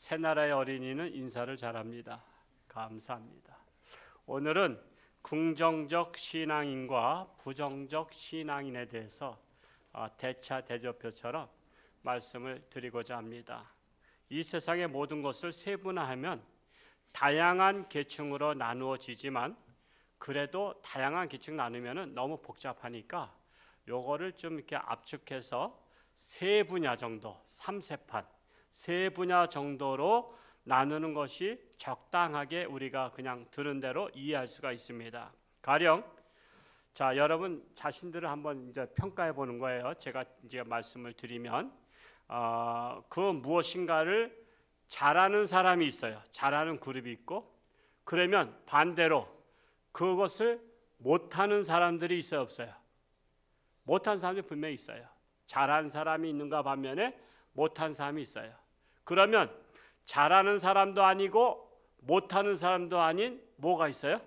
새나라의 어린이는 인사를 잘합니다. 감사합니다. 오늘은 긍정적 신앙인과 부정적 신앙인에 대해서 대차대조표처럼 말씀을 드리고자 합니다. 이 세상의 모든 것을 세분화하면 다양한 계층으로 나누어지지만 그래도 다양한 계층 나누면 너무 복잡하니까 요거를 좀 이렇게 압축해서 세 분야 정도, 3세판 세 분야 정도로 나누는 것이 적당하게 우리가 그냥 들은 대로 이해할 수가 있습니다. 가령 자, 여러분 자신들을 한번 이제 평가해 보는 거예요. 제가 이제 말씀을 드리면 그 무엇인가를 잘하는 사람이 있어요. 잘하는 그룹이 있고, 그러면 반대로 그것을 못하는 사람들이 있어요, 없어요? 못한 사람이 분명히 있어요. 잘한 사람이 있는가 반면에 못한 사람이 있어요. 그러면 잘하는 사람도 아니고 못하는 사람도 아닌 뭐가 있어요?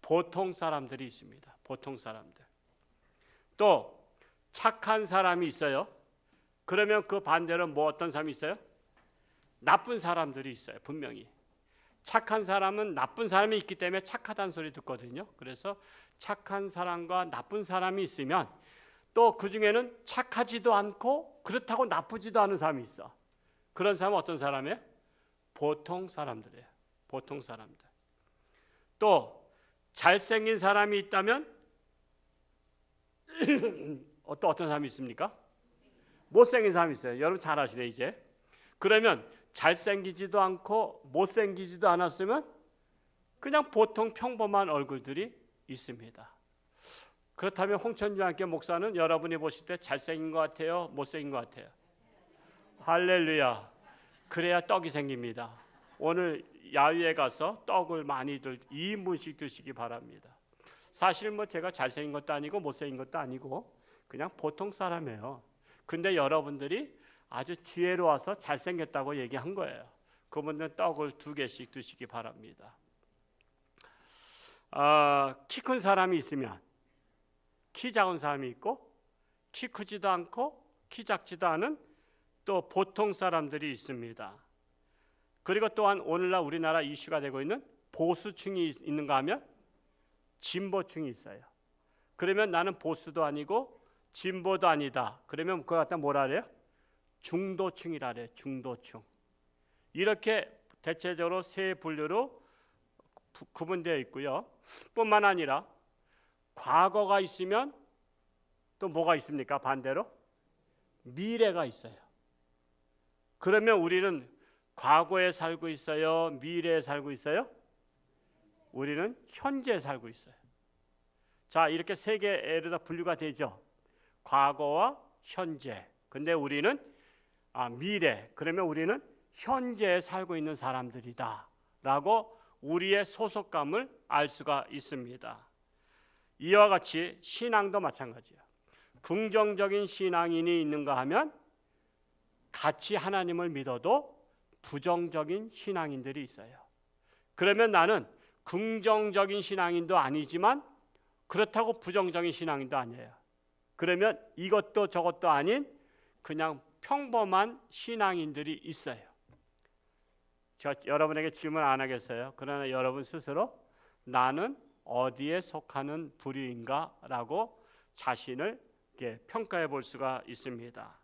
보통 사람들이 있습니다. 보통 사람들. 또 착한 사람이 있어요. 그러면 그 반대로 뭐 어떤 사람이 있어요? 나쁜 사람들이 있어요. 분명히. 착한 사람은 나쁜 사람이 있기 때문에 착하다는 소리 듣거든요. 그래서 착한 사람과 나쁜 사람이 있으면 또 그 중에는 착하지도 않고 그렇다고 나쁘지도 않은 사람이 있어. 그런 사람은 어떤 사람이에요? 보통 사람들이에요. 보통 사람들. 또 잘생긴 사람이 있다면 어떤 사람이 있습니까? 못생긴 사람이 있어요. 여러분 잘 아시네 이제. 그러면 잘생기지도 않고 못생기지도 않았으면 그냥 보통 평범한 얼굴들이 있습니다. 그렇다면 홍천주한교 목사는 여러분이 보실 때 잘생긴 것 같아요? 못생긴 것 같아요? 할렐루야. 그래야 떡이 생깁니다. 오늘 야유에 가서 떡을 많이들 2인분씩 드시기 바랍니다. 사실 뭐 제가 잘생긴 것도 아니고 못생긴 것도 아니고 그냥 보통 사람이에요. 근데 여러분들이 아주 지혜로워서 잘생겼다고 얘기한 거예요. 그분들은 떡을 2개씩 드시기 바랍니다. 키 큰 사람이 있으면 키 작은 사람이 있고, 키 크지도 않고 키 작지도 않은 또 보통 사람들이 있습니다. 그리고 또한 오늘날 우리나라 이슈가 되고 있는 보수층이 있는가 하면 진보층이 있어요. 그러면 나는 보수도 아니고 진보도 아니다. 그러면 그거 갖다 뭐라 그래요? 중도층이라 그래요. 중도층. 이렇게 대체적으로 세 분류로 구분되어 있고요. 뿐만 아니라 과거가 있으면 또 뭐가 있습니까? 반대로 미래가 있어요. 그러면 우리는 과거에 살고 있어요? 미래에 살고 있어요? 우리는 현재에 살고 있어요. 자, 이렇게 세 개로 다 분류가 되죠. 과거와 현재. 근데 우리는 미래. 그러면 우리는 현재에 살고 있는 사람들이다 라고 우리의 소속감을 알 수가 있습니다. 이와 같이 신앙도 마찬가지예요. 긍정적인 신앙인이 있는가 하면 같이 하나님을 믿어도 부정적인 신앙인들이 있어요. 그러면 나는 긍정적인 신앙인도 아니지만 그렇다고 부정적인 신앙인도 아니에요. 그러면 이것도 저것도 아닌 그냥 평범한 신앙인들이 있어요. 제가 여러분에게 질문 안 하겠어요. 그러나 여러분 스스로 나는 어디에 속하는 부류인가 라고 자신을 평가해 볼 수가 있습니다.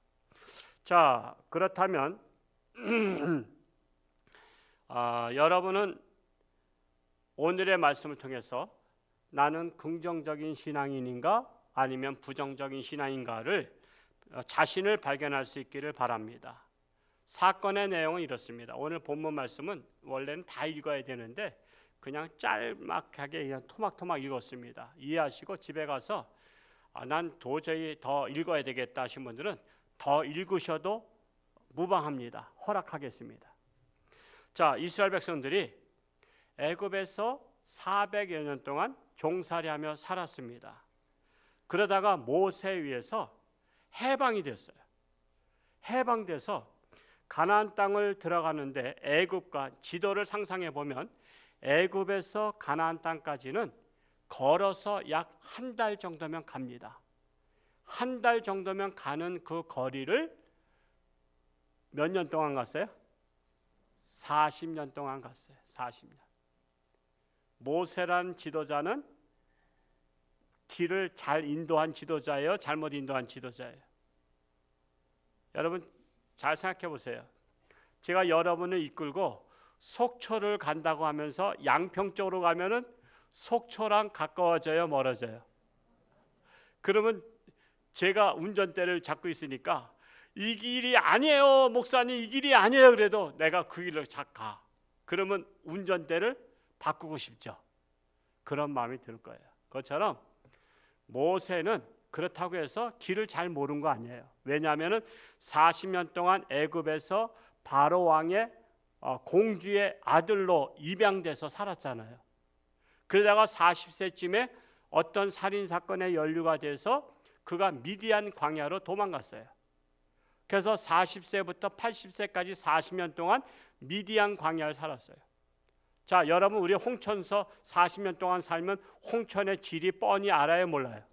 자, 그렇다면 여러분은 오늘의 말씀을 통해서 나는 긍정적인 신앙인인가 아니면 부정적인 신앙인가를 자신을 발견할 수 있기를 바랍니다. 사건의 내용은 이렇습니다. 오늘 본문 말씀은 원래는 다 읽어야 되는데 그냥 짤막하게 그냥 토막토막 읽었습니다. 이해하시고 집에 가서 난 도저히 더 읽어야 되겠다 하신 분들은 더 읽으셔도 무방합니다. 허락하겠습니다. 자, 이스라엘 백성들이 애굽에서 400여 년 동안 종살이하며 살았습니다. 그러다가 모세에 의해서 해방이 됐어요. 해방돼서 가나안 땅을 들어가는데 애굽과 지도를 상상해 보면 애굽에서 가나안 땅까지는 걸어서 약 1달 정도면 갑니다. 1달 정도면 가는 그 거리를 몇 년 동안 갔어요? 40년 동안 갔어요. 40년. 모세란 지도자는 길을 잘 인도한 지도자예요? 잘못 인도한 지도자예요? 여러분 잘 생각해 보세요. 제가 여러분을 이끌고 속초를 간다고 하면서 양평 쪽으로 가면은 속초랑 가까워져요, 멀어져요? 그러면 제가 운전대를 잡고 있으니까 이 길이 아니에요, 목사님, 이 길이 아니에요. 그래도 내가 그 길로 가. 그러면 운전대를 바꾸고 싶죠. 그런 마음이 들 거예요. 그것처럼 모세는 그렇다고 해서 길을 잘 모른 거 아니에요. 왜냐하면 40년 동안 애굽에서 바로 왕의 공주의 아들로 입양돼서 살았잖아요. 그러다가 40세쯤에 어떤 살인 사건에 연루가 돼서 그가 미디안 광야로 도망갔어요. 그래서 40세부터 80세까지 40년 동안 미디안 광야를 살았어요. 자, 여러분 우리 홍천서 40년 동안 살면 홍천의 지리 뻔히 알아요, 몰라요?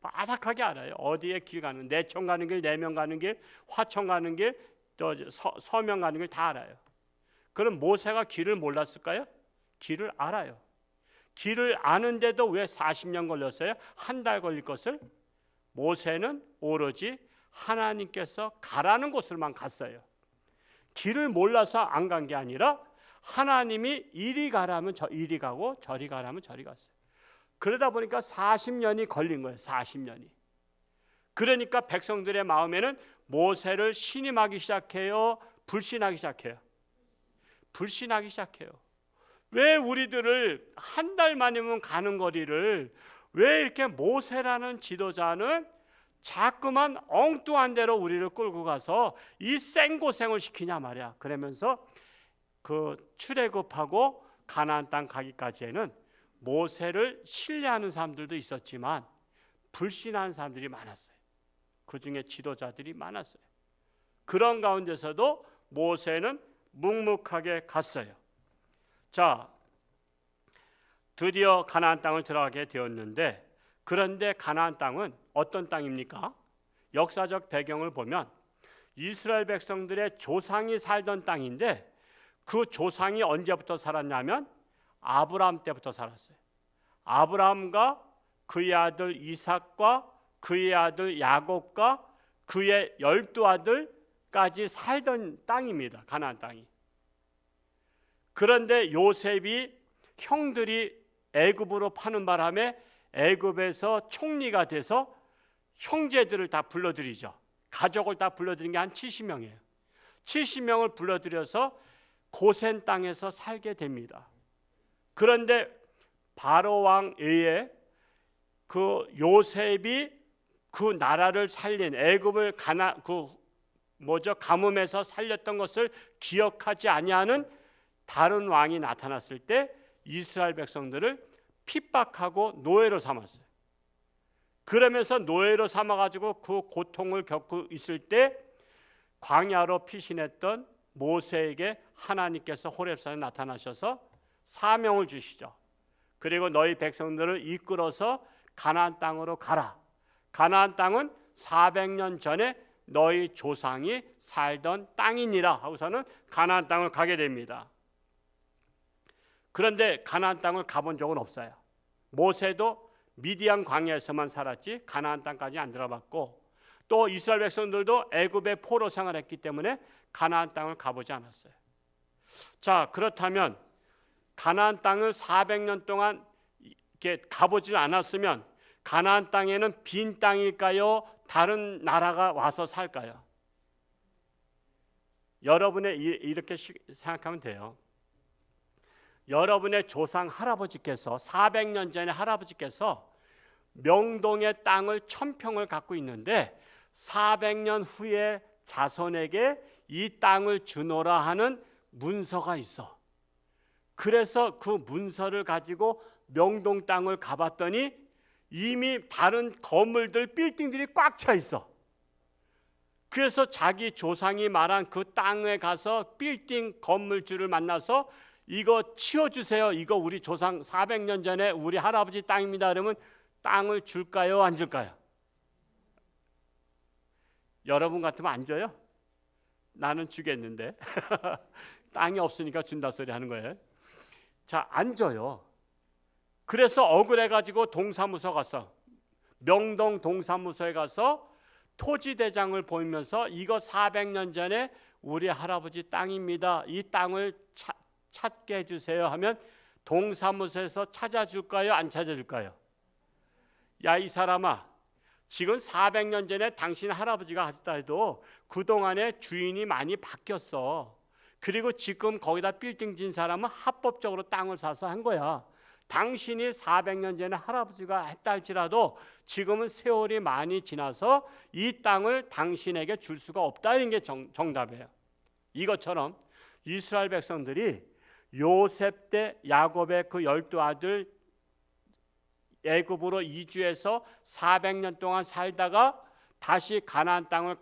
바닥하게 알아요. 어디에 길 가는, 내천 가는 길, 내면 가는 길, 화천 가는 길, 또 서면 가는 길 다 알아요. 그럼 모세가 길을 몰랐을까요? 길을 알아요. 길을 아는데도 왜 40년 걸렸어요? 한 달 걸릴 것을? 모세는 오로지 하나님께서 가라는 곳을만 갔어요. 길을 몰라서 안 간 게 아니라 하나님이 이리 가라면 이리 가고 저리 가라면 저리 갔어요. 그러다 보니까 40년이 걸린 거예요. 40년이. 그러니까 백성들의 마음에는 모세를 신임하기 시작해요? 불신하기 시작해요? 불신하기 시작해요. 왜 우리들을 한 달 만이면 가는 거리를 왜 이렇게 모세라는 지도자는 자꾸만 엉뚱한 대로 우리를 끌고 가서 이 생고생을 시키냐 말이야. 그러면서 그 출애굽하고 가나안 땅 가기까지에는 모세를 신뢰하는 사람들도 있었지만 불신하는 사람들이 많았어요. 그 중에 지도자들이 많았어요. 그런 가운데서도 모세는 묵묵하게 갔어요. 자, 드디어 가나안 땅을 들어가게 되었는데, 그런데 가나안 땅은 어떤 땅입니까? 역사적 배경을 보면 이스라엘 백성들의 조상이 살던 땅인데, 그 조상이 언제부터 살았냐면 아브라함 때부터 살았어요. 아브라함과 그의 아들 이삭과 그의 아들 야곱과 그의 12아들까지 살던 땅입니다. 가나안 땅이. 그런데 요셉이 형들이 애굽으로 파는 바람에 애굽에서 총리가 돼서 형제들을 다 불러들이죠. 가족을 다 불러들인 게 한 70명이에요. 70명을 불러들여서 고센 땅에서 살게 됩니다. 그런데 바로 왕 외에 그 요셉이 그 나라를 살린 애굽을 가뭄에서 살렸던 것을 기억하지 아니하는 다른 왕이 나타났을 때 이스라엘 백성들을 핍박하고 노예로 삼았어요. 그러면서 노예로 삼아가지고 그 고통을 겪고 있을 때 광야로 피신했던 모세에게 하나님께서 호렙산에 나타나셔서 사명을 주시죠. 그리고 너희 백성들을 이끌어서 가나안 땅으로 가라. 가나안 땅은 400년 전에 너희 조상이 살던 땅이니라 하고서는 가나안 땅을 가게 됩니다. 그런데 가나안 땅을 가본 적은 없어요. 모세도 미디안 광야에서만 살았지 가나안 땅까지 안 들어봤고, 또 이스라엘 백성들도 애굽의 포로 생활했기 때문에 가나안 땅을 가보지 않았어요. 자, 그렇다면 가나안 땅을 400년 동안 이렇게 가보지 않았으면 가나안 땅에는 빈 땅일까요? 다른 나라가 와서 살까요? 여러분의 이렇게 생각하면 돼요. 여러분의 조상 할아버지께서 400년 전에 할아버지께서 명동의 땅을 1000평을 갖고 있는데 400년 후에 자손에게 이 땅을 주노라 하는 문서가 있어. 그래서 그 문서를 가지고 명동 땅을 가봤더니 이미 다른 건물들, 빌딩들이 꽉 차 있어. 그래서 자기 조상이 말한 그 땅에 가서 빌딩 건물주를 만나서 이거 치워주세요. 이거 우리 조상 400년 전에 우리 할아버지 땅입니다. 그러면 땅을 줄까요? 안 줄까요? 여러분 같으면 안 줘요? 나는 주겠는데 땅이 없으니까 준다 소리 하는 거예요. 자, 안 줘요. 그래서 억울해가지고 동사무소 가서, 명동 동사무소에 가서 토지대장을 보이면서 이거 400년 전에 우리 할아버지 땅입니다. 이 땅을 찾게 해주세요 하면 동사무소에서 찾아줄까요? 안 찾아줄까요? 야, 이 사람아, 지금 400년 전에 당신 할아버지가 하셨다 해도 그동안에 주인이 많이 바뀌었어. 그리고 지금 거기다 빌딩 진 사람은 합법적으로 땅을 사서 한 거야. 당신이 400년 전에 할아버지가 했다 할지라도 지금은 세월이 많이 지나서 이 땅을 당신에게 줄 수가 없다, 이런 게 정답이에요. 이것처럼 이스라엘 백성들이 요셉 때 야곱의 그 12아들 애굽으로 이주해서 400년 동안 살다가 다시 가나안 땅을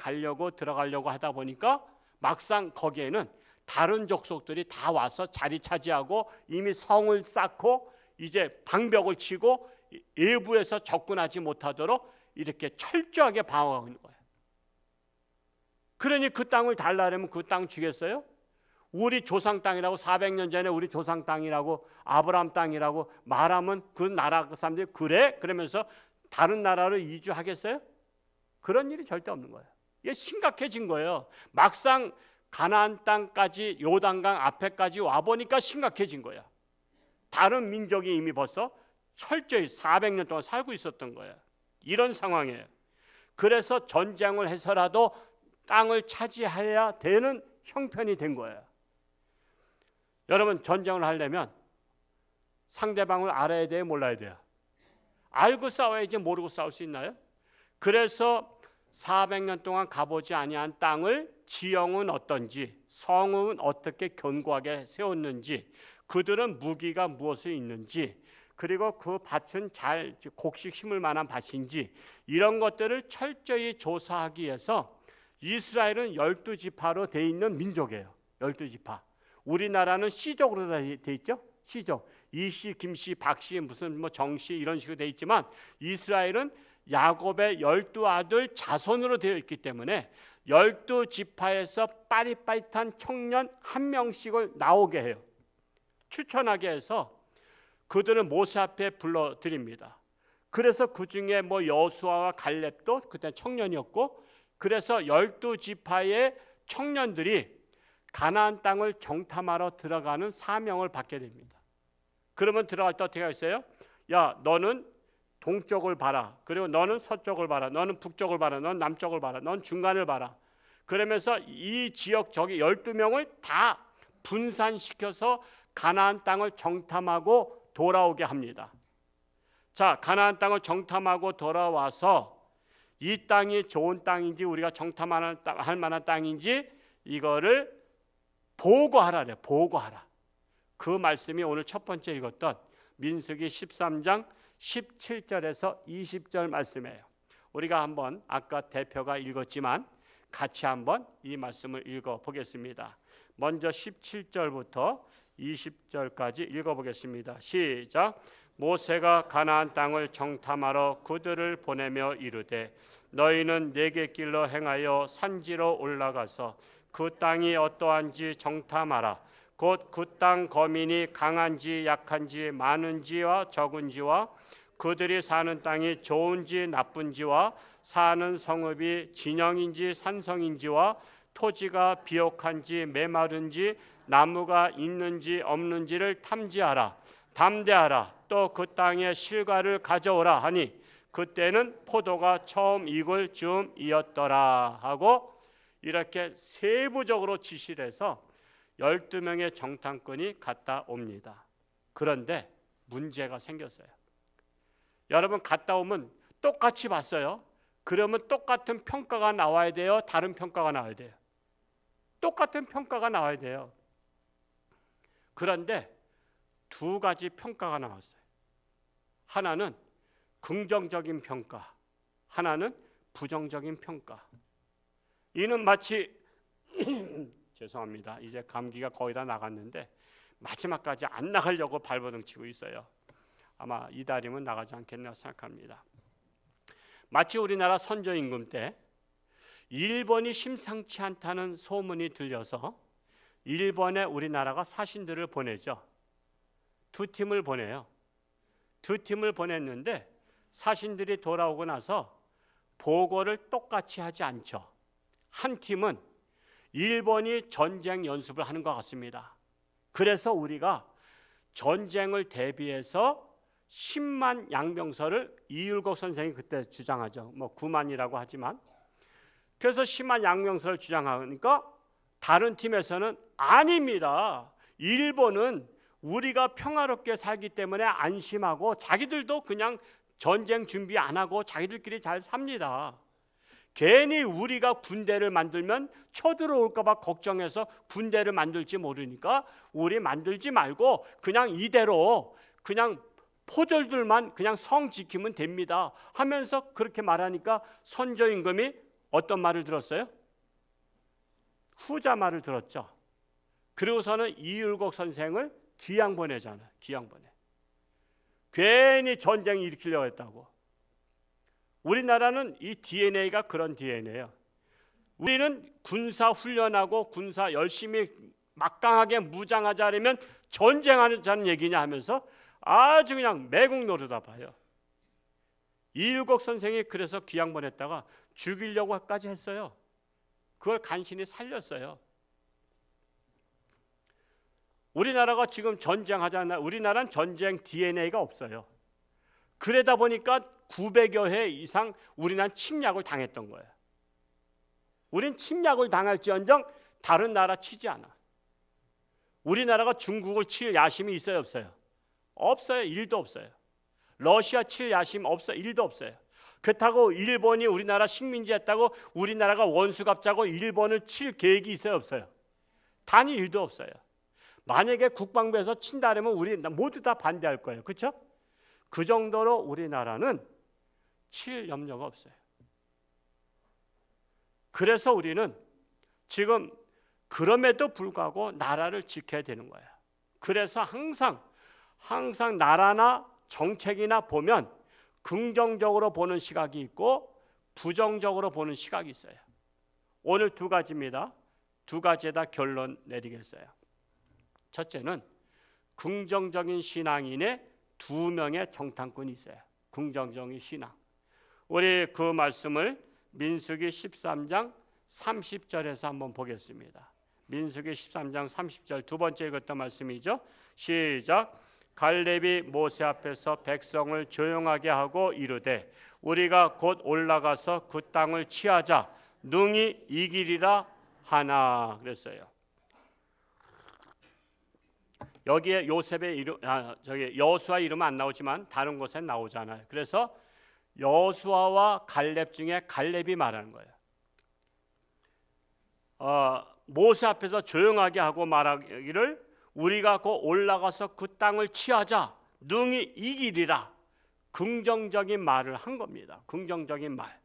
들어가려고 하다 보니까 막상 거기에는 다른 족속들이 다 와서 자리 차지하고 이미 성을 쌓고 이제 방벽을 치고 외부에서 접근하지 못하도록 이렇게 철저하게 방어하고 있는 거예요. 그러니 그 땅을 달라면 그 땅 주겠어요? 우리 조상 땅이라고, 400년 전에 우리 조상 땅이라고, 아브라함 땅이라고 말하면 그 나라 그 사람들이 그래? 그러면서 다른 나라로 이주하겠어요? 그런 일이 절대 없는 거예요. 이게 심각해진 거예요. 막상 가나안 땅까지, 요단강 앞에까지 와보니까 심각해진 거예요. 다른 민족이 이미 벌써 철저히 400년 동안 살고 있었던 거예요. 이런 상황이에요. 그래서 전쟁을 해서라도 땅을 차지해야 되는 형편이 된 거예요. 여러분, 전쟁을 하려면 상대방을 알아야 돼요, 몰라야 돼요? 알고 싸워야지 모르고 싸울 수 있나요? 그래서 400년 동안 가보지 아니한 땅을 지형은 어떤지, 성은 어떻게 견고하게 세웠는지, 그들은 무기가 무엇이 있는지, 그리고 그 밭은 잘 곡식 심을 만한 밭인지, 이런 것들을 철저히 조사하기 위해서 이스라엘은 12지파로 돼 있는 민족이에요. 12지파. 우리나라는 씨족으로 돼 있죠. 씨족. 이씨, 김씨, 박씨, 무슨 뭐 정씨 이런 식으로 돼 있지만 이스라엘은 야곱의 12아들 자손으로 되어 있기 때문에 12지파에서 빠릿빠릿한 청년 한 명씩을 나오게 해요. 추천하게 해서 그들은 모세 앞에 불러드립니다. 그래서 그 중에 뭐 여수아와 갈렙도 그때 청년이었고, 그래서 12지파의 청년들이 가나안 땅을 정탐하러 들어가는 사명을 받게 됩니다. 그러면 들어갈 때 어떻게 하겠어요? 야, 너는 동쪽을 봐라. 그리고 너는 서쪽을 봐라. 너는 북쪽을 봐라. 너는 남쪽을 봐라. 너는 중간을 봐라. 그러면서 이 지역 저기 12명을 다 분산시켜서 가나안 땅을 정탐하고 돌아오게 합니다. 자, 가나안 땅을 정탐하고 돌아와서 이 땅이 좋은 땅인지 우리가 정탐할 만한 땅인지 이거를 보고하라래. 보고하라. 그 말씀이 오늘 첫 번째 읽었던 민수기 13장 17절에서 20절 말씀이에요. 우리가 한번 아까 대표가 읽었지만 같이 한번 이 말씀을 읽어보겠습니다. 먼저 17절부터 20절까지 읽어보겠습니다. 시작. 모세가 가나안 땅을 정탐하러 그들을 보내며 이르되 너희는 내게 길러 행하여 산지로 올라가서 그 땅이 어떠한지 정탐하라. 곧 그 땅 거민이 강한지 약한지 많은지와 적은지와 그들이 사는 땅이 좋은지 나쁜지와 사는 성읍이 진영인지 산성인지와 토지가 비옥한지 메마른지 나무가 있는지 없는지를 탐지하라. 담대하라. 또 그 땅의 실과를 가져오라 하니 그때는 포도가 처음 익을 즈음이었더라 하고 이렇게 세부적으로 지시를 해서 12명의 정탐꾼이 갔다 옵니다. 그런데 문제가 생겼어요. 여러분, 갔다 오면 똑같이 봤어요. 그러면 똑같은 평가가 나와야 돼요? 다른 평가가 나와야 돼요? 똑같은 평가가 나와야 돼요. 그런데 두 가지 평가가 나왔어요. 하나는 긍정적인 평가, 하나는 부정적인 평가. 이는 마치 죄송합니다. 이제 감기가 거의 다 나갔는데 마지막까지 안 나가려고 발버둥 치고 있어요. 아마 이달이면 나가지 않겠나 생각합니다. 마치 우리나라 선조임금 때 일본이 심상치 않다는 소문이 들려서 일본에 우리나라가 사신들을 보내죠. 두 팀을 보내요. 두 팀을 보냈는데 사신들이 돌아오고 나서 보고를 똑같이 하지 않죠. 한 팀은 일본이 전쟁 연습을 하는 것 같습니다. 그래서 우리가 전쟁을 대비해서 10만 양병설을 이율곡 선생이 그때 주장하죠. 뭐 9만이라고 하지만 그래서 10만 양병설을 주장하니까 다른 팀에서는 아닙니다. 일본은 우리가 평화롭게 살기 때문에 안심하고 자기들도 그냥 전쟁 준비 안 하고 자기들끼리 잘 삽니다. 괜히 우리가 군대를 만들면 쳐들어올까 봐 걱정해서 군대를 만들지 모르니까 우리 만들지 말고 그냥 이대로 그냥 포졸들만 그냥 성 지키면 됩니다 하면서 그렇게 말하니까 선조 임금이 어떤 말을 들었어요? 후자 말을 들었죠. 그리고서는 이율곡 선생을 귀양 보내잖아요. 귀양 보내. 괜히 전쟁 일으키려고 했다고. 우리나라는 이 DNA가 그런 DNA예요. 우리는 군사 훈련하고 군사 열심히 막강하게 무장하자면 전쟁하자는 얘기냐 하면서 아주 그냥 매국 노르다 봐요. 이율곡 선생이 그래서 귀양 보냈다가 죽이려고까지 했어요. 그걸 간신히 살렸어요. 우리나라가 지금 전쟁하잖아요. 우리나라는 전쟁 DNA가 없어요. 그러다 보니까 900여 해 이상 우리나라는 침략을 당했던 거예요. 우린 침략을 당할지언정 다른 나라 치지 않아. 우리나라가 중국을 칠 야심이 있어요, 없어요? 없어요. 1도 없어요. 러시아 칠 야심 없어요. 1도 없어요. 그렇다고 일본이 우리나라 식민지 했다고 우리나라가 원수갑자고 일본을 칠 계획이 있어요, 없어요? 단 1도 없어요. 만약에 국방부에서 친다면 우리 모두 다 반대할 거예요. 그렇죠? 그 정도로 우리나라는 칠 염려가 없어요. 그래서 우리는 지금 그럼에도 불구하고 나라를 지켜야 되는 거예요. 그래서 항상 나라나 정책이나 보면 긍정적으로 보는 시각이 있고 부정적으로 보는 시각이 있어요. 오늘 두 가지입니다. 두 가지에다 결론 내리겠어요. 첫째는 긍정적인 신앙인의 2명의 정탐꾼이 있어요. 긍정적인 신앙. 우리 그 말씀을 민수기 13장 30절에서 한번 보겠습니다. 민수기 13장 30절 두 번째 읽었던 말씀이죠. 시작. 갈렙이 모세 앞에서 백성을 조용하게 하고 이르되 우리가 곧 올라가서 그 땅을 취하자 능히 이기리라 하나 그랬어요. 여기에 요셉의 이름, 여수아 이름 안 나오지만 다른 곳에 나오잖아요. 그래서 여수아와 갈렙 중에 갈렙이 말하는 거예요. 모세 앞에서 조용하게 하고 말하기를 우리가 곧 올라가서 그 땅을 취하자 능히 이기리라. 긍정적인 말을 한 겁니다. 긍정적인 말.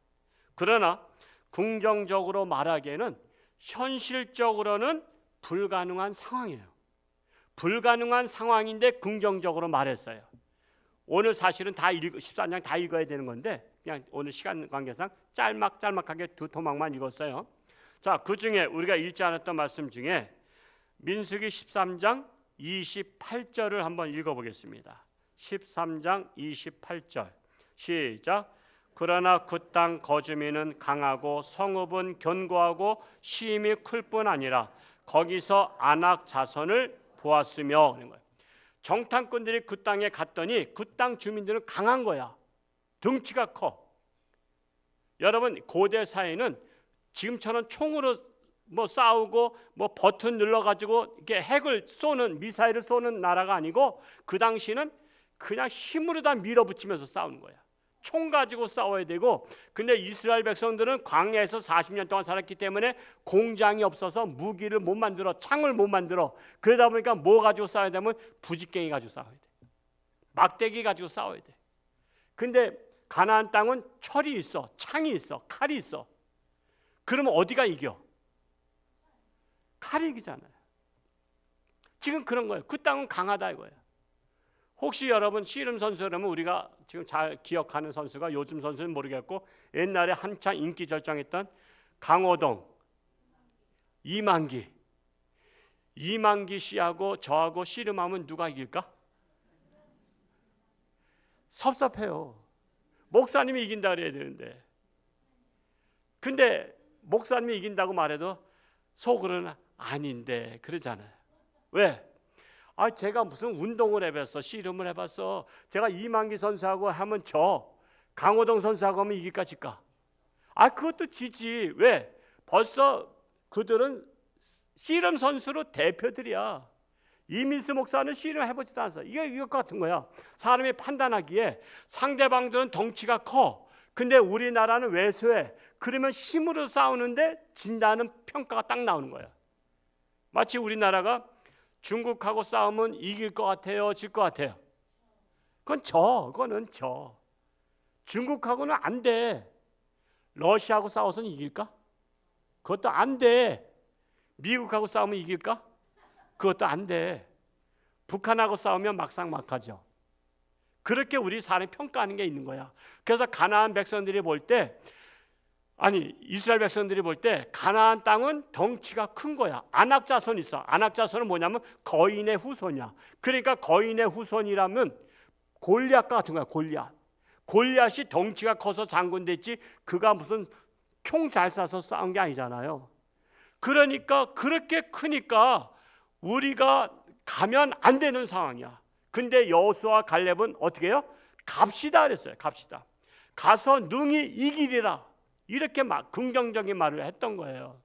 그러나 긍정적으로 말하기에는 현실적으로는 불가능한 상황이에요. 불가능한 상황인데 긍정적으로 말했어요. 오늘 사실은 다 14장 다 읽어야 되는 건데 그냥 오늘 시간 관계상 짤막하게 두 토막만 읽었어요. 자, 그 중에 우리가 읽지 않았던 말씀 중에 민수기 13장 28절을 한번 읽어보겠습니다. 13장 28절 시작. 그러나 그 땅 거주민은 강하고 성읍은 견고하고 시임이 클 뿐 아니라 거기서 아낙 자손을 보았으며 그런 거예요. 정탐꾼들이 그 땅에 갔더니 그 땅 주민들은 강한 거야. 덩치가 커. 여러분 고대 사회는 지금처럼 총으로 뭐 싸우고 뭐 버튼 눌러가지고 이렇게 핵을 쏘는 미사일을 쏘는 나라가 아니고 그 당시는 그냥 힘으로 다 밀어붙이면서 싸우는 거야. 총 가지고 싸워야 되고 근데 이스라엘 백성들은 광야에서 40년 동안 살았기 때문에 공장이 없어서 무기를 못 만들어 창을 못 만들어 그러다 보니까 뭐 가지고 싸워야 되면 부직갱이 가지고 싸워야 돼. 막대기 가지고 싸워야 돼. 근데 가나안 땅은 철이 있어 창이 있어 칼이 있어. 그러면 어디가 이겨? 칼이 이기잖아요. 지금 그런 거예요. 그 땅은 강하다 이거예요. 혹시 여러분 씨름 선수라면 우리가 지금 잘 기억하는 선수가 요즘 선수는 모르겠고 옛날에 한창 인기 절정했던 강호동, 이만기. 이만기 씨하고 저하고 씨름하면 누가 이길까? 섭섭해요. 목사님이 이긴다 그래야 되는데. 근데 목사님이 이긴다고 말해도 속으로는 아닌데 그러잖아요. 왜? 제가 무슨 운동을 해봤어, 씨름을 해봤어. 제가 이만기 선수하고 하면 강호동 선수하고 하면 이길까 질까? 그것도 지지. 왜? 벌써 그들은 씨름 선수로 대표들이야. 이민수 목사는 씨름 해보지도 않았어. 이게 이것 같은 거야. 사람이 판단하기에 상대방들은 덩치가 커. 근데 우리나라는 왜소해. 그러면 힘으로 싸우는데 진다는 평가가 딱 나오는 거야. 마치 우리나라가 중국하고 싸우면 이길 것 같아요, 질 것 같아요? 그거는 져. 중국하고는 안 돼. 러시아하고 싸워서는 이길까? 그것도 안 돼. 미국하고 싸우면 이길까? 그것도 안 돼. 북한하고 싸우면 막상막하죠. 그렇게 우리 사람이 평가하는 게 있는 거야. 그래서 가나안 백성들이 볼 때, 이스라엘 백성들이 볼 때 가나안 땅은 덩치가 큰 거야. 안악자손 있어. 안악자손은 뭐냐면 거인의 후손이야. 그러니까 거인의 후손이라면 골리앗 같은 거야. 골리앗이 덩치가 커서 장군 됐지 그가 무슨 총 잘 쏴서 싸운 게 아니잖아요. 그러니까 그렇게 크니까 우리가 가면 안 되는 상황이야. 근데 여호수아와 갈렙은 어떻게 해요? 갑시다 그랬어요. 갑시다. 가서 능히 이기리라. 이렇게 막 긍정적인 말을 했던 거예요.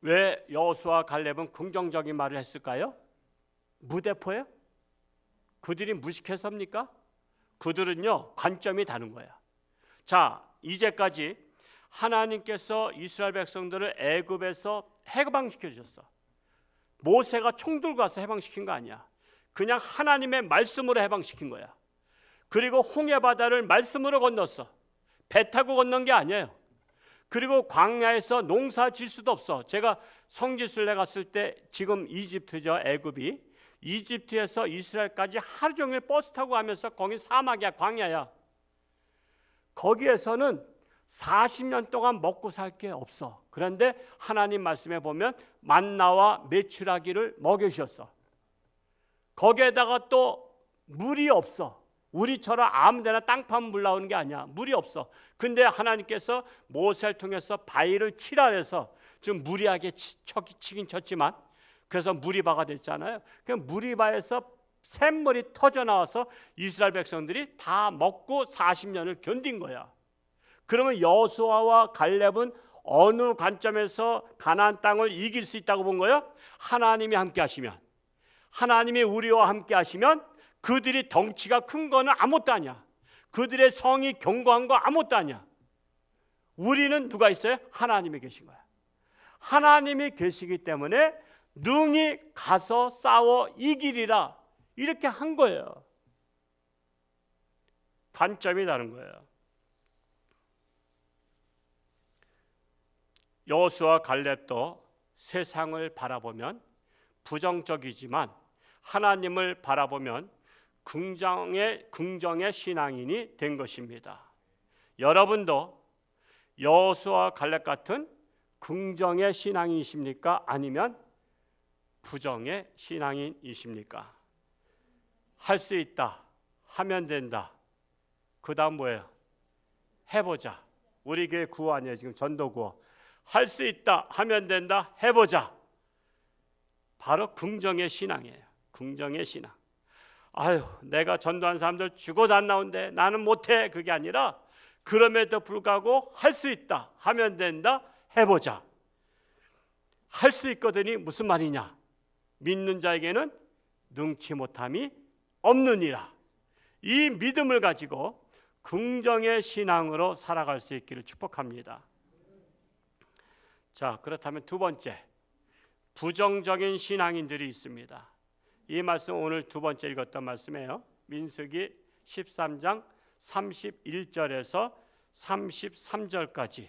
왜 여호수아와 갈렙은 긍정적인 말을 했을까요? 무대포예요? 그들이 무식해서입니까? 그들은요 관점이 다른 거야. 자, 이제까지 하나님께서 이스라엘 백성들을 애굽에서 해방시켜 주셨어. 모세가 총 들고 가서 해방시킨 거 아니야. 그냥 하나님의 말씀으로 해방시킨 거야. 그리고 홍해 바다를 말씀으로 건넜어. 배 타고 건넌 게 아니에요. 그리고 광야에서 농사 질 수도 없어. 제가 성지순례 갔을 때 지금 이집트죠, 애굽이. 이집트에서 이스라엘까지 하루 종일 버스 타고 가면서 거기 사막이야, 광야야. 거기에서는 40년 동안 먹고 살 게 없어. 그런데 하나님 말씀에 보면 만나와 메추라기를 먹여주셨어. 거기에다가 또 물이 없어. 우리처럼 아무데나 땅 파면 물 나오는 게 아니야. 물이 없어. 근데 하나님께서 모세를 통해서 바위를 치라 해서 좀 무리하게 치긴 쳤지만 그래서 무리바가 됐잖아요. 그 무리바에서 샘물이 터져 나와서 이스라엘 백성들이 다 먹고 40년을 견딘 거야. 그러면 여호수아와 갈렙은 어느 관점에서 가나안 땅을 이길 수 있다고 본 거예요? 하나님이 함께 하시면, 하나님이 우리와 함께 하시면 그들이 덩치가 큰 거는 아무것도 아니야. 그들의 성이 견고한 거 아무것도 아니야. 우리는 누가 있어요? 하나님이 계신 거야. 하나님이 계시기 때문에 능히 가서 싸워 이기리라 이렇게 한 거예요. 관점이 다른 거예요. 여호수아 갈렙도 세상을 바라보면 부정적이지만 하나님을 바라보면 긍정의 신앙인이 된 것입니다. 여러분도 여호수아 갈렙 같은 긍정의 신앙이십니까? 아니면 부정의 신앙인이십니까? 할 수 있다, 하면 된다. 그 다음 뭐예요? 해보자. 우리 교회 구호 아니에요, 지금 전도 구호. 할 수 있다, 하면 된다, 해보자. 바로 긍정의 신앙이에요. 긍정의 신앙. 내가 전도한 사람들 죽어도 안 나온대, 나는 못해. 그게 아니라 그럼에도 불구하고 할 수 있다, 하면 된다, 해보자. 할 수 있거든이 무슨 말이냐? 믿는 자에게는 능치 못함이 없느니라. 이 믿음을 가지고 긍정의 신앙으로 살아갈 수 있기를 축복합니다. 자, 그렇다면 두 번째, 부정적인 신앙인들이 있습니다. 이 말씀 오늘 두 번째 읽었던 말씀이에요. 민수기 13장 31절에서 33절까지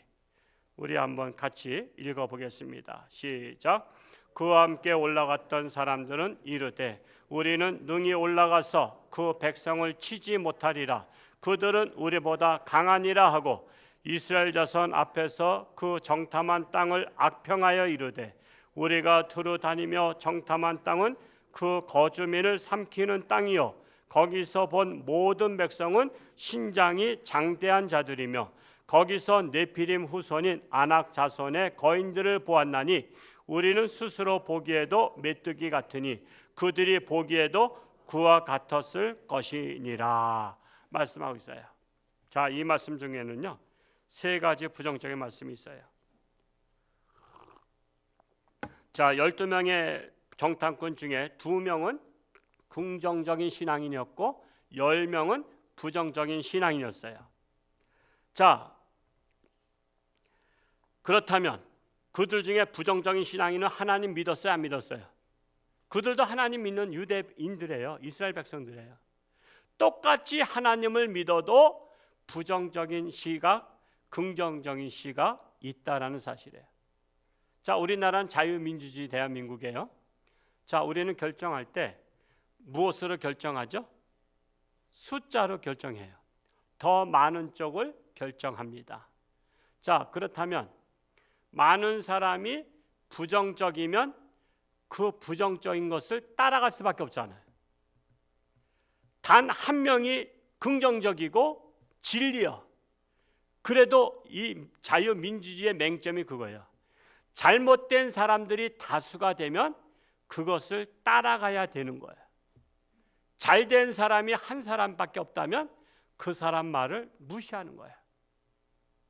우리 한번 같이 읽어보겠습니다. 시작. 그와 함께 올라갔던 사람들은 이르되 우리는 능히 올라가서 그 백성을 치지 못하리라. 그들은 우리보다 강하니라 하고 이스라엘 자손 앞에서 그 정탐한 땅을 악평하여 이르되 우리가 두루 다니며 정탐한 땅은 그 거주민을 삼키는 땅이요 거기서 본 모든 백성은 신장이 장대한 자들이며 거기서 네피림 후손인 아낙 자손의 거인들을 보았나니 우리는 스스로 보기에도 메뚜기 같으니 그들이 보기에도 그와 같았을 것이니라 말씀하고 있어요. 자, 이 말씀 중에는요 3가지 부정적인 말씀이 있어요. 자, 12명의 정탐꾼 중에 2명은 긍정적인 신앙인이었고 10명은 부정적인 신앙인이었어요. 자, 그렇다면 그들 중에 부정적인 신앙인은 하나님 믿었어요, 안 믿었어요? 그들도 하나님 믿는 유대인들이에요. 이스라엘 백성들이에요. 똑같이 하나님을 믿어도 부정적인 시각, 긍정적인 시각 있다라는 사실이에요. 자, 우리나라는 자유민주주의 대한민국이에요. 자, 우리는 결정할 때 무엇으로 결정하죠? 숫자로 결정해요. 더 많은 쪽을 결정합니다. 자, 그렇다면 많은 사람이 부정적이면 그 부정적인 것을 따라갈 수밖에 없잖아요. 단 한 명이 긍정적이고 진리요. 그래도 이 자유민주주의의 맹점이 그거예요. 잘못된 사람들이 다수가 되면 그것을 따라가야 되는 거예요. 잘된 사람이 한 사람밖에 없다면 그 사람 말을 무시하는 거예요.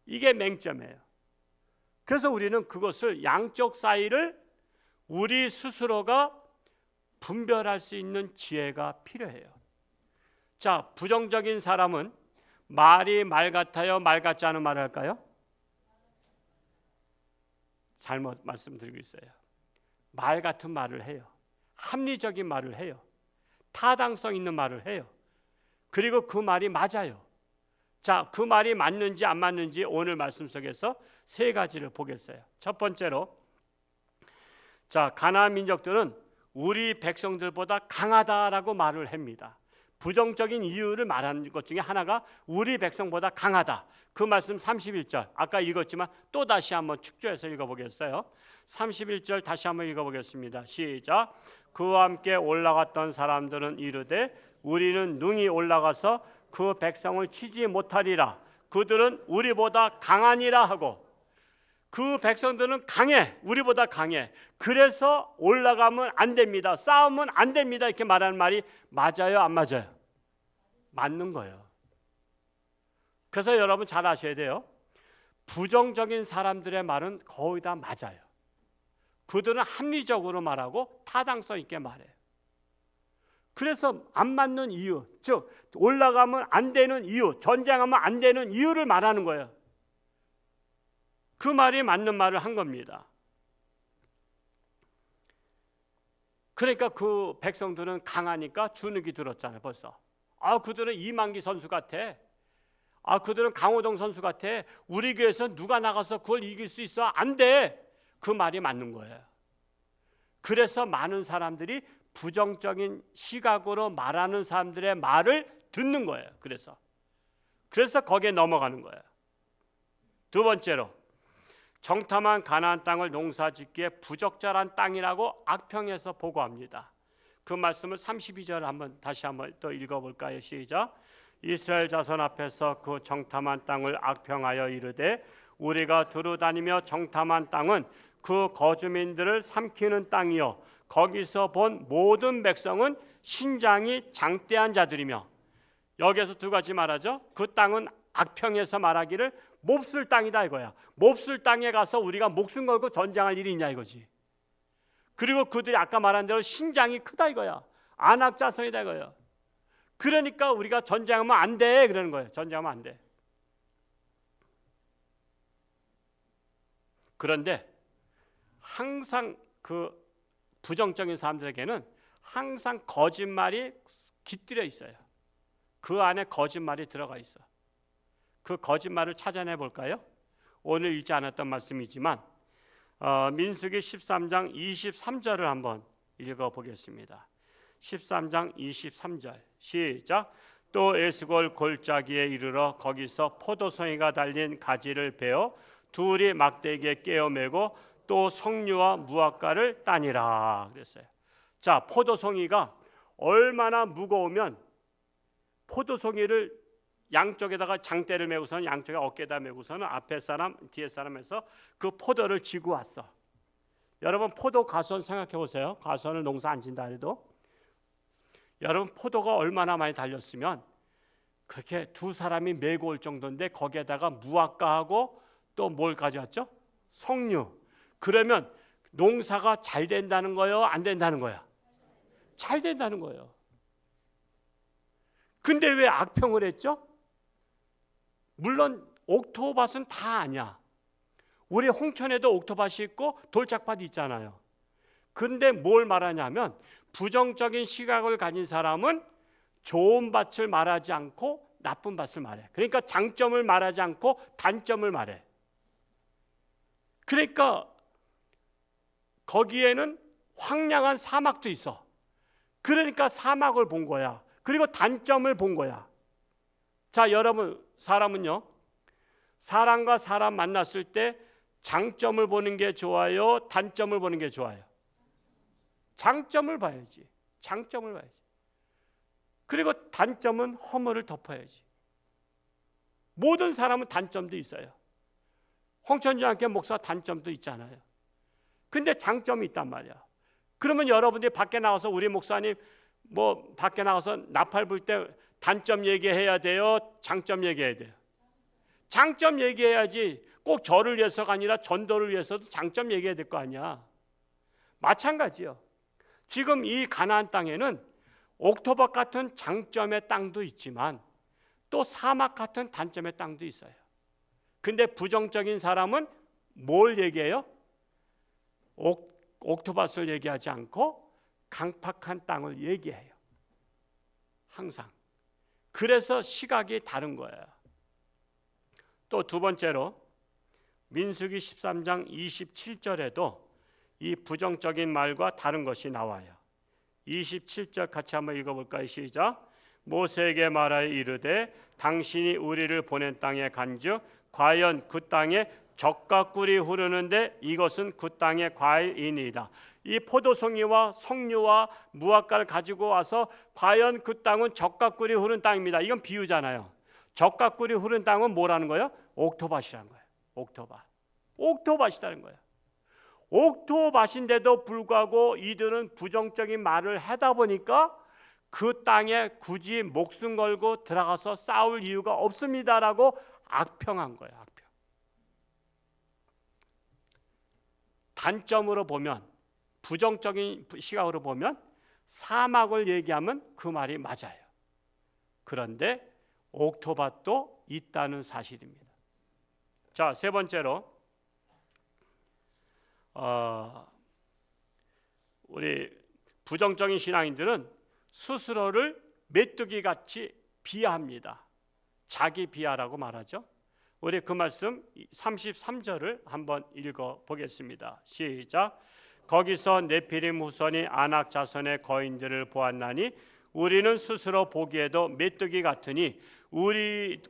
이게 맹점이에요. 그래서 우리는 그것을 양쪽 사이를 우리 스스로가 분별할 수 있는 지혜가 필요해요. 자, 부정적인 사람은 말이 말 같아요, 말 같지 않은 말을 할까요? 잘못 말씀드리고 있어요. 말 같은 말을 해요. 합리적인 말을 해요. 타당성 있는 말을 해요. 그리고 그 말이 맞아요. 자, 그 말이 맞는지 안 맞는지 오늘 말씀 속에서 3가지를 보겠어요. 첫 번째로, 자, 가나안 민족들은 우리 백성들보다 강하다라고 말을 합니다. 부정적인 이유를 말하는 것 중에 하나가 우리 백성보다 강하다. 그 말씀 31절 아까 읽었지만 또 다시 한번 축조해서 읽어보겠어요. 31절 다시 한번 읽어보겠습니다. 시작. 그와 함께 올라갔던 사람들은 이르되 우리는 능히 올라가서 그 백성을 치지 못하리라. 그들은 우리보다 강하니라 하고, 그 백성들은 강해, 우리보다 강해. 그래서 올라가면 안 됩니다, 싸우면 안 됩니다, 이렇게 말하는 말이 맞아요, 안 맞아요? 맞는 거예요. 그래서 여러분 잘 아셔야 돼요. 부정적인 사람들의 말은 거의 다 맞아요. 그들은 합리적으로 말하고 타당성 있게 말해요. 그래서 안 맞는 이유, 즉 올라가면 안 되는 이유, 전쟁하면 안 되는 이유를 말하는 거예요. 그 말이 맞는 말을 한 겁니다. 그러니까 그 백성들은 강하니까 주눅이 들었잖아요. 벌써 그들은 이만기 선수 같아, 그들은 강호동 선수 같아, 우리 교회에서 누가 나가서 그걸 이길 수 있어? 안 돼. 그 말이 맞는 거예요. 그래서 많은 사람들이 부정적인 시각으로 말하는 사람들의 말을 듣는 거예요. 그래서 거기에 넘어가는 거예요. 두 번째로, 정탐한 가나안 땅을 농사짓기에 부적절한 땅이라고 악평에서 보고합니다. 그 말씀을 32절 다시 한번 또 읽어볼까요? 시작. 이스라엘 자손 앞에서 그 정탐한 땅을 악평하여 이르되 우리가 두루 다니며 정탐한 땅은 그 거주민들을 삼키는 땅이요 거기서 본 모든 백성은 신장이 장대한 자들이며, 여기에서 2가지 말하죠. 그 땅은 악평에서 말하기를 몹쓸 땅이다 이거야. 몹쓸 땅에 가서 우리가 목숨 걸고 전쟁할 일이 있냐 이거지. 그리고 그들이 아까 말한 대로 신장이 크다 이거야. 안악자손이다 이거야. 그러니까 우리가 전쟁하면 안 돼 그러는 거예요. 전쟁하면 안 돼. 그런데 항상 그 부정적인 사람들에게는 항상 거짓말이 깃들여 있어요. 그 안에 거짓말이 들어가 있어. 그 거짓말을 찾아내 볼까요? 오늘 읽지 않았던 말씀이지만 민수기 13장 23절을 한번 읽어보겠습니다. 13장 23절 시작. 또 에스골 골짜기에 이르러 거기서 포도송이가 달린 가지를 베어 둘이 막대기에 깨어매고 또 석류와 무화과를 따니라 그랬어요. 자, 포도송이가 얼마나 무거우면 포도송이를 양쪽에다가 장대를 메고서는 양쪽에 어깨에다 메고서는 앞에 사람 뒤에 사람에서 그 포도를 지고 왔어. 여러분 포도 가수원 생각해 보세요. 가수원을 농사 안 진다 해도 여러분 포도가 얼마나 많이 달렸으면 그렇게 두 사람이 메고 올 정도인데 거기에다가 무화과하고 또 뭘 가져왔죠? 석류. 그러면 농사가 잘 된다는 거예요? 안 된다는 거야? 잘 된다는 거예요. 근데 왜 악평을 했죠? 물론 옥토밭은 다 아니야. 우리 홍천에도 옥토밭이 있고 돌짝밭이 있잖아요. 근데 뭘 말하냐면 부정적인 시각을 가진 사람은 좋은 밭을 말하지 않고 나쁜 밭을 말해. 그러니까 장점을 말하지 않고 단점을 말해. 그러니까 거기에는 황량한 사막도 있어. 그러니까 사막을 본 거야. 그리고 단점을 본 거야. 자, 여러분 사람은요, 사람과 사람 만났을 때 장점을 보는 게 좋아요? 단점을 보는 게 좋아요? 장점을 봐야지. 장점을 봐야지. 그리고 단점은 허물을 덮어야지. 모든 사람은 단점도 있어요. 홍천중학교 목사 단점도 있잖아요. 근데 장점이 있단 말이야. 그러면 여러분들이 밖에 나가서 우리 목사님 뭐 밖에 나가서 나팔 불 때 단점 얘기해야 돼요? 장점 얘기해야 돼요? 장점 얘기해야지. 꼭 저를 위해서가 아니라 전도를 위해서도 장점 얘기해야 될 거 아니야. 마찬가지요. 지금 이 가나안 땅에는 옥토밭 같은 장점의 땅도 있지만 또 사막 같은 단점의 땅도 있어요. 근데 부정적인 사람은 뭘 얘기해요? 옥토밭을 얘기하지 않고 강팍한 땅을 얘기해요. 항상. 그래서 시각이 다른 거예요. 또 두 번째로 민수기 13장 27절에도 이 부정적인 말과 다른 것이 나와요. 27절 같이 한번 읽어볼까요? 시작. 모세에게 말하여 이르되 당신이 우리를 보낸 땅에 간즉 과연 그 땅에 젖과 꿀이 흐르는데 이것은 그 땅의 과일이니이다. 이 포도송이와 석류와 무화과를 가지고 와서 과연 그 땅은 젖과 꿀이 흐르는 땅입니다. 이건 비유잖아요. 젖과 꿀이 흐르는 땅은 뭐라는 거예요? 옥토밭이라는 거예요. 옥토밭. 옥토밭이라는 거예요. 옥토밭인데도 불구하고 이들은 부정적인 말을 하다 보니까 그 땅에 굳이 목숨 걸고 들어가서 싸울 이유가 없습니다라고 악평한 거예요. 악평. 단점으로 보면, 부정적인 시각으로 보면 사막을 얘기하면 그 말이 맞아요. 그런데 옥토밭도 있다는 사실입니다. 자, 세 번째로 우리 부정적인 신앙인들은 스스로를 메뚜기 같이 비하합니다. 자기 비하라고 말하죠. 우리 그 말씀 33절을 한번 읽어 보겠습니다. 시작. 거기서 네피림 후손이 아낙 자손의 거인들을 보았나니 우리는 스스로 보기에도 메뚜기 같으니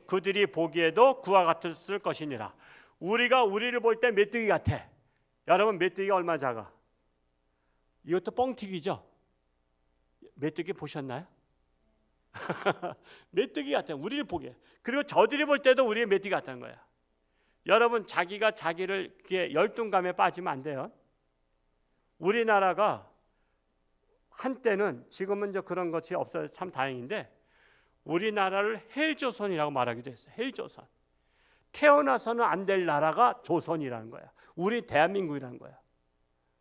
그들이 보기에도 그와 같았을 것이니라. 우리가 우리를 볼 때 메뚜기 같아. 여러분 메뚜기가 얼마나 작아? 이것도 뻥튀기죠? 메뚜기 보셨나요? 메뚜기 같아요. 우리를 보게. 그리고 저들이 볼 때도 우리의 메뚜기 같다는 거야. 여러분 자기가 자기를 이렇게 열등감에 빠지면 안 돼요. 우리나라가 한때는, 지금은 이제 그런 것이 없어서 참 다행인데, 우리나라를 헬조선이라고 말하기도 했어요. 헬조선. 태어나서는 안 될 나라가 조선이라는 거야. 우리 대한민국이라는 거야.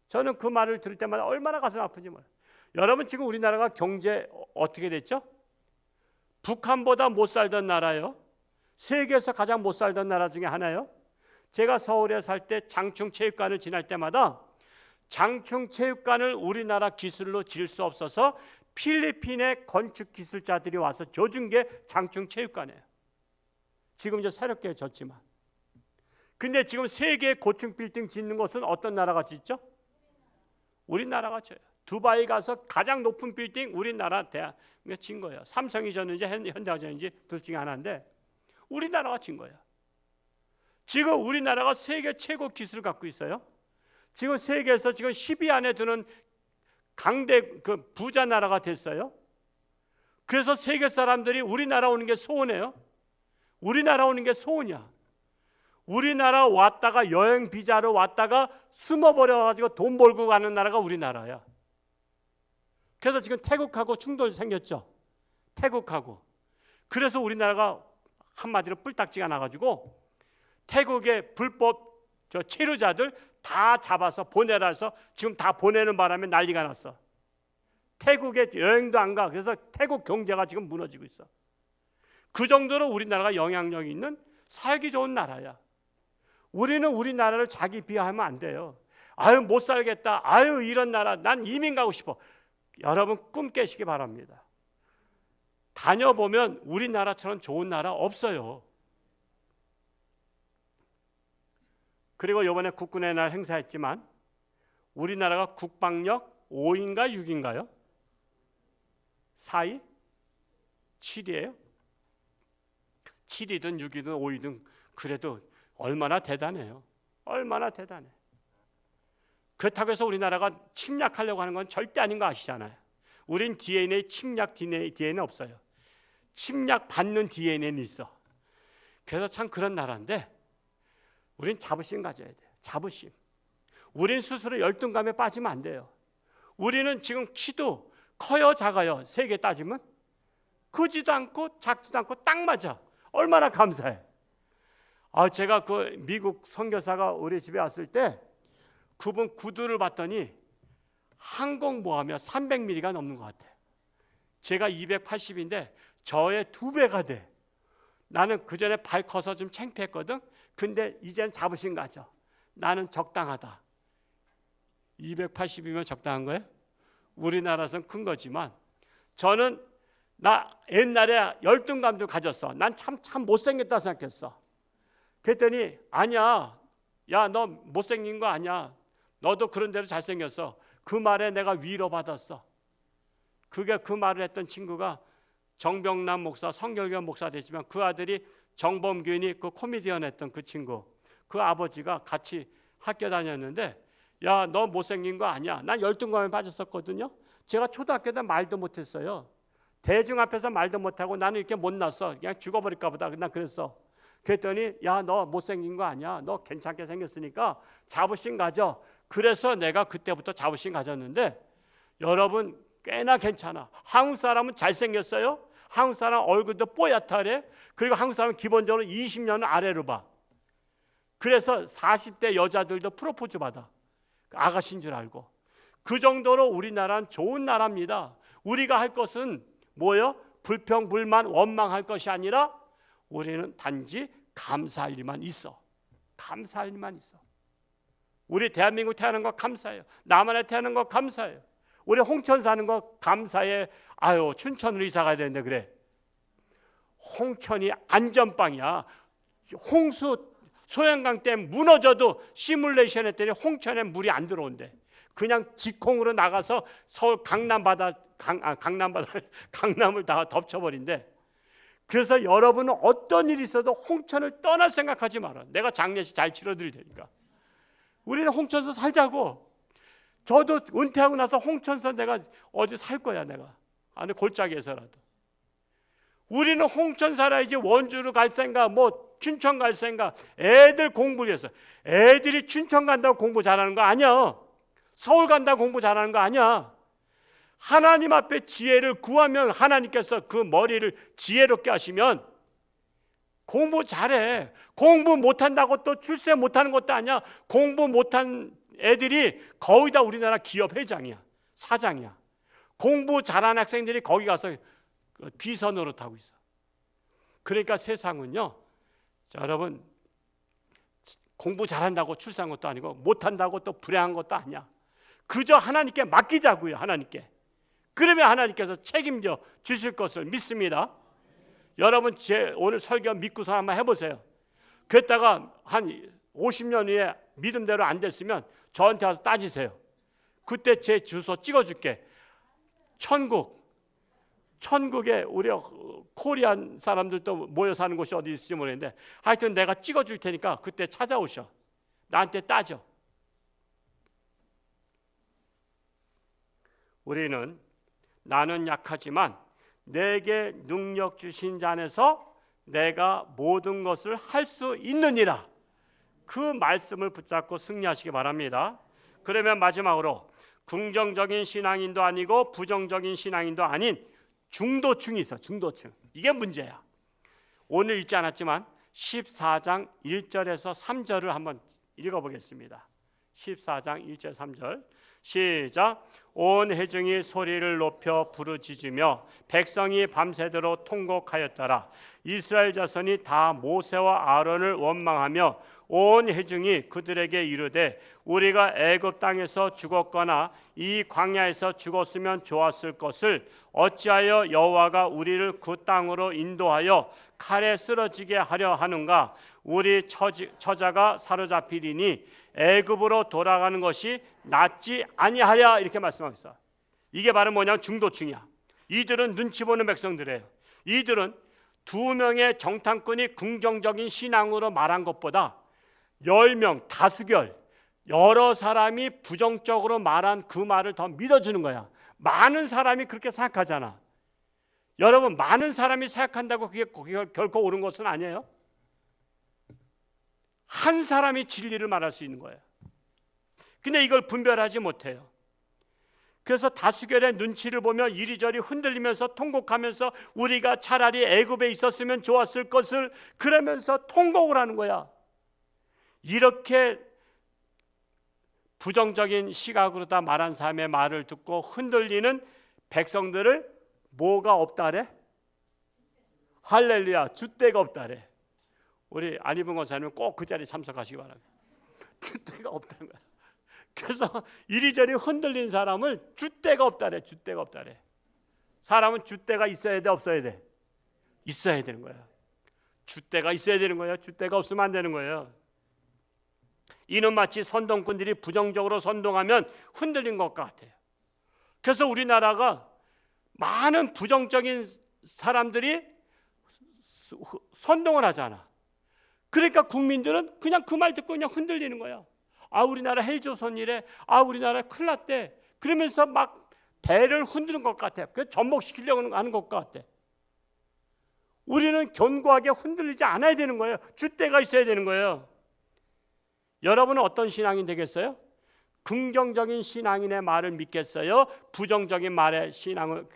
저는 그 말을 들을 때마다 얼마나 가슴 아픈지 몰라요. 여러분 지금 우리나라가 경제 어떻게 됐죠? 북한보다 못 살던 나라요. 세계에서 가장 못 살던 나라 중에 하나요. 제가 서울에 살 때 장충체육관을 지날 때마다 장충체육관을 우리나라 기술로 지을 수 없어서 필리핀의 건축기술자들이 와서 져준 게 장충체육관이에요. 지금 이제 새롭게 졌지만. 근데 지금 세계 고층 빌딩 짓는 것은 어떤 나라가 짓죠? 우리나라가 져요. 두바이 가서 가장 높은 빌딩 우리나라 대학에 진 거예요. 삼성이 졌는지 현대가 졌는지 둘 중에 하나인데 우리나라가 진 거예요. 지금 우리나라가 세계 최고 기술을 갖고 있어요. 지금 세계에서 지금 10위 안에 드는 강대 그 부자 나라가 됐어요. 그래서 세계 사람들이 우리나라 오는 게 소원해요. 우리나라 오는 게 소원이야. 우리나라 왔다가 여행 비자로 왔다가 숨어버려가지고 돈 벌고 가는 나라가 우리나라야. 그래서 지금 태국하고 충돌이 생겼죠. 태국하고. 그래서 우리나라가 한마디로 뿔딱지가 나가지고 태국의 불법 체류자들 다 잡아서 보내라 해서 지금 다 보내는 바람에 난리가 났어. 태국에 여행도 안 가. 그래서 태국 경제가 지금 무너지고 있어. 그 정도로 우리나라가 영향력이 있는 살기 좋은 나라야. 우리는 우리나라를 자기 비하하면 안 돼요. 아유 못 살겠다. 아유 이런 나라 난 이민 가고 싶어. 여러분 꿈 깨시기 바랍니다. 다녀보면 우리나라처럼 좋은 나라 없어요. 그리고 이번에 국군의 날 행사했지만 우리나라가 국방력 5인가 6인가요? 4위? 7위예요? 7위든 6위든 5위든 그래도 얼마나 대단해요. 얼마나 대단해. 그렇다고 해서 우리나라가 침략하려고 하는 건 절대 아닌 거 아시잖아요. 우린 DNA 침략 DNA는 없어요. 침략 받는 DNA는 있어. 그래서 참 그런 나라인데 우린 자부심 가져야 돼요. 자부심. 우린 스스로 열등감에 빠지면 안 돼요. 우리는 지금 키도 커요 작아요? 세계 따지면 크지도 않고 작지도 않고 딱 맞아. 얼마나 감사해. 제가 그 미국 선교사가 우리 집에 왔을 때 그분 구두를 봤더니 항공모하며 300mm가 넘는 것 같아. 제가 280인데 저의 2배가 돼. 나는 그전에 발 커서 좀 창피했거든. 근데 이제는 자부심 가져. 나는 적당하다. 280이면 적당한 거예요? 우리나라에서는 큰 거지만 저는 나 옛날에 열등감도 가졌어. 난 참 못생겼다 생각했어. 그랬더니 아니야. 야, 너 못생긴 거 아니야. 너도 그런 대로 잘생겼어. 그 말에 내가 위로받았어. 그게 그 말을 했던 친구가 정병남 목사, 성결교 목사 됐지만 그 아들이 정범균이 그 코미디언 했던 그 친구. 그 아버지가 같이 학교 다녔는데 야, 너 못생긴 거 아니야. 난 열등감에 빠졌었거든요. 제가 초등학교 때 말도 못했어요. 대중 앞에서 말도 못하고 나는 이렇게 못났어. 그냥 죽어버릴까 보다. 난 그랬어. 그랬더니 야, 너 못생긴 거 아니야. 너 괜찮게 생겼으니까 자부심 가져. 그래서 내가 그때부터 자부심 가졌는데 여러분 꽤나 괜찮아. 한국 사람은 잘생겼어요. 한국 사람 얼굴도 뽀얗다래. 그리고 한국 사람은 기본적으로 20년은 아래로 봐. 그래서 40대 여자들도 프로포즈 받아. 아가씨인 줄 알고. 그 정도로 우리나라는 좋은 나라입니다. 우리가 할 것은 뭐예요? 불평, 불만, 원망할 것이 아니라 우리는 단지 감사할 일만 있어. 감사할 일만 있어. 우리 대한민국 태어난 거 감사해요. 남한에 태어난 거 감사해요. 우리 홍천 사는 거 감사해. 아유, 춘천으로 이사 가야 되는데 그래. 홍천이 안전빵이야. 홍수 소양강 댐 무너져도 시뮬레이션 했더니 홍천에 물이 안 들어온대. 그냥 직콩으로 나가서 서울 강남을 다 덮쳐버린대. 그래서 여러분은 어떤 일이 있어도 홍천을 떠날 생각하지 마라. 내가 장례식 잘 치러드릴 테니까. 우리는 홍천에서 살자고. 저도 은퇴하고 나서 홍천에서 내가 어디 살 거야. 내가 안에 골짜기에서라도. 우리는 홍천 살아야지. 원주로 갈 생각, 뭐 춘천 갈 생각. 애들 공부를 위해서. 애들이 춘천 간다고 공부 잘하는 거 아니야. 서울 간다고 공부 잘하는 거 아니야. 하나님 앞에 지혜를 구하면 하나님께서 그 머리를 지혜롭게 하시면 공부 잘해. 공부 못한다고 또 출세 못하는 것도 아니야. 공부 못한 애들이 거의 다 우리나라 기업 회장이야. 사장이야. 공부 잘하는 학생들이 거기 가서 비서 노릇하고 있어. 그러니까 세상은요, 자, 여러분, 공부 잘한다고 출세한 것도 아니고 못한다고 또 불행한 것도 아니야. 그저 하나님께 맡기자고요. 하나님께. 그러면 하나님께서 책임져 주실 것을 믿습니다. 여러분, 제 오늘 설교 믿고서 한번 해보세요. 그랬다가 한 50년 후에 믿음대로 안 됐으면 저한테 와서 따지세요. 그때 제 주소 찍어줄게. 천국에 우리 코리안 사람들도 모여 사는 곳이 어디 있을지 모르겠는데 하여튼 내가 찍어줄 테니까 그때 찾아오셔. 나한테 따져. 우리는 나는 약하지만 내게 능력 주신 자 안에서 내가 모든 것을 할 수 있느니라. 그 말씀을 붙잡고 승리하시기 바랍니다. 그러면 마지막으로 긍정적인 신앙인도 아니고 부정적인 신앙인도 아닌 중도층이 있어. 중도층. 이게 문제야. 오늘 읽지 않았지만 14장 1절에서 3절을 한번 읽어보겠습니다. 14장 1절 3절 시작. 온 회중이 소리를 높여 부르짖으며 백성이 밤새도록 통곡하였더라. 이스라엘 자손이 다 모세와 아론을 원망하며 온 회중이 그들에게 이르되 우리가 애굽 땅에서 죽었거나 이 광야에서 죽었으면 좋았을 것을 어찌하여 여호와가 우리를 그 땅으로 인도하여 칼에 쓰러지게 하려 하는가. 우리 처자가 사로잡히리니 애굽으로 돌아가는 것이 낫지 아니하랴. 이렇게 말씀하셨어. 이게 바로 뭐냐면 중도층이야. 이들은 눈치 보는 백성들이에요. 이들은 두 명의 정탐꾼이 긍정적인 신앙으로 말한 것보다 10명, 다수결, 여러 사람이 부정적으로 말한 그 말을 더 믿어주는 거야. 많은 사람이 그렇게 생각하잖아. 여러분, 많은 사람이 생각한다고 그게 결코 옳은 것은 아니에요. 한 사람이 진리를 말할 수 있는 거예요. 근데 이걸 분별하지 못해요. 그래서 다수결의 눈치를 보며 이리저리 흔들리면서 통곡하면서 우리가 차라리 애굽에 있었으면 좋았을 것을 그러면서 통곡을 하는 거야. 이렇게 부정적인 시각으로 다 말한 사람의 말을 듣고 흔들리는 백성들을 뭐가 없다래? 할렐루야, 줏대가 없다래. 우리 안희봉 권사님은 꼭 그 자리에 참석하시기 바랍니다. 줏대가 없다는 거야. 그래서 이리저리 흔들린 사람을 줏대가 없다래. 줏대가 없다래. 사람은 줏대가 있어야 돼, 없어야 돼? 있어야 되는 거야. 줏대가 있어야 되는 거예요. 줏대가 없으면 안 되는 거예요. 이는 마치 선동꾼들이 부정적으로 선동하면 흔들린 것 같아요. 그래서 우리나라가 많은 부정적인 사람들이 선동을 하잖아. 그러니까 국민들은 그냥 그 말 듣고 그냥 흔들리는 거야. 아, 우리나라 헬조선이래. 아, 우리나라 큰일 났대. 그러면서 막 배를 흔드는 것 같아. 그 전복시키려고 하는 것 같아. 우리는 견고하게 흔들리지 않아야 되는 거예요. 줏대가 있어야 되는 거예요. 여러분은 어떤 신앙인 되겠어요? 긍정적인 신앙인의 말을 믿겠어요? 부정적인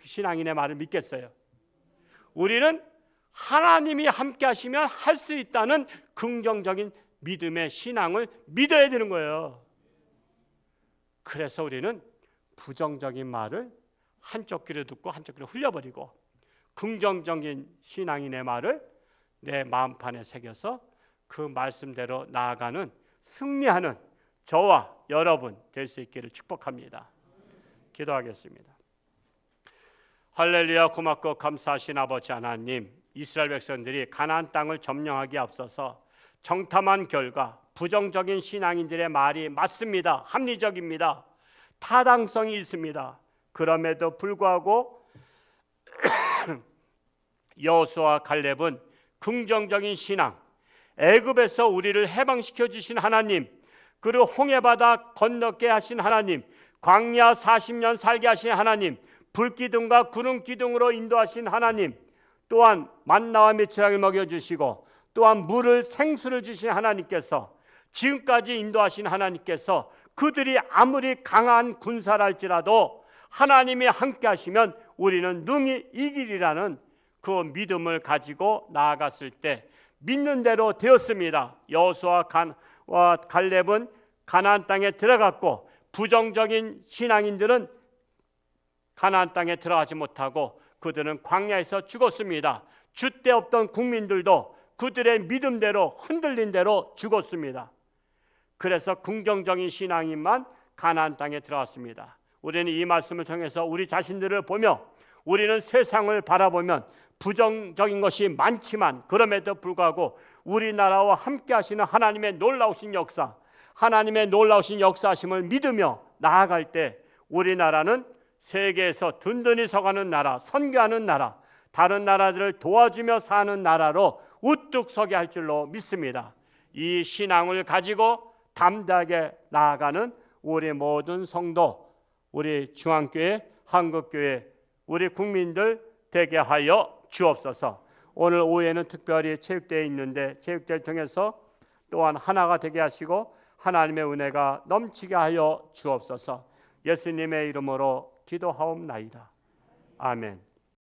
신앙인의 말을 믿겠어요? 우리는 하나님이 함께 하시면 할 수 있다는 긍정적인 믿음의 신앙을 믿어야 되는 거예요. 그래서 우리는 부정적인 말을 한쪽 귀로 듣고 한쪽 귀로 흘려버리고 긍정적인 신앙인의 말을 내 마음판에 새겨서 그 말씀대로 나아가는 승리하는 저와 여러분 될 수 있기를 축복합니다. 기도하겠습니다. 할렐루야. 고맙고 감사하신 아버지 하나님, 이스라엘 백성들이 가나안 땅을 점령하기에 앞서서 정탐한 결과 부정적인 신앙인들의 말이 맞습니다. 합리적입니다. 타당성이 있습니다. 그럼에도 불구하고 여호수아와 갈렙은 긍정적인 신앙, 애굽에서 우리를 해방시켜 주신 하나님, 그리고 홍해바다 건너게 하신 하나님, 광야 40년 살게 하신 하나님, 불기둥과 구름기둥으로 인도하신 하나님, 또한 만나와 메추라기를 먹여주시고 또한 물을 생수를 주신 하나님께서 지금까지 인도하신 하나님께서 그들이 아무리 강한 군사랄지라도 하나님이 함께 하시면 우리는 능히 이기리라는 그 믿음을 가지고 나아갔을 때 믿는 대로 되었습니다. 여호수아와 갈렙은 가나안 땅에 들어갔고 부정적인 신앙인들은 가나안 땅에 들어가지 못하고 그들은 광야에서 죽었습니다. 줏대 없던 국민들도 그들의 믿음대로 흔들린 대로 죽었습니다. 그래서 긍정적인 신앙인만 가나안 땅에 들어갔습니다. 우리는 이 말씀을 통해서 우리 자신들을 보며 우리는 세상을 바라보면 부정적인 것이 많지만 그럼에도 불구하고 우리나라와 함께 하시는 하나님의 놀라우신 역사, 하나님의 놀라우신 역사하심을 믿으며 나아갈 때 우리나라는 세계에서 든든히 서가는 나라, 선교하는 나라, 다른 나라들을 도와주며 사는 나라로 우뚝 서게 할 줄로 믿습니다. 이 신앙을 가지고 담대하게 나아가는 우리 모든 성도, 우리 중앙교회, 한국교회, 우리 국민들 되게 하여 주옵소서. 오늘 오후에는 특별히 체육대회 있는데 체육대회를 통해서 또한 하나가 되게 하시고 하나님의 은혜가 넘치게 하여 주옵소서. 예수님의 이름으로 기도하옵나이다. 아멘.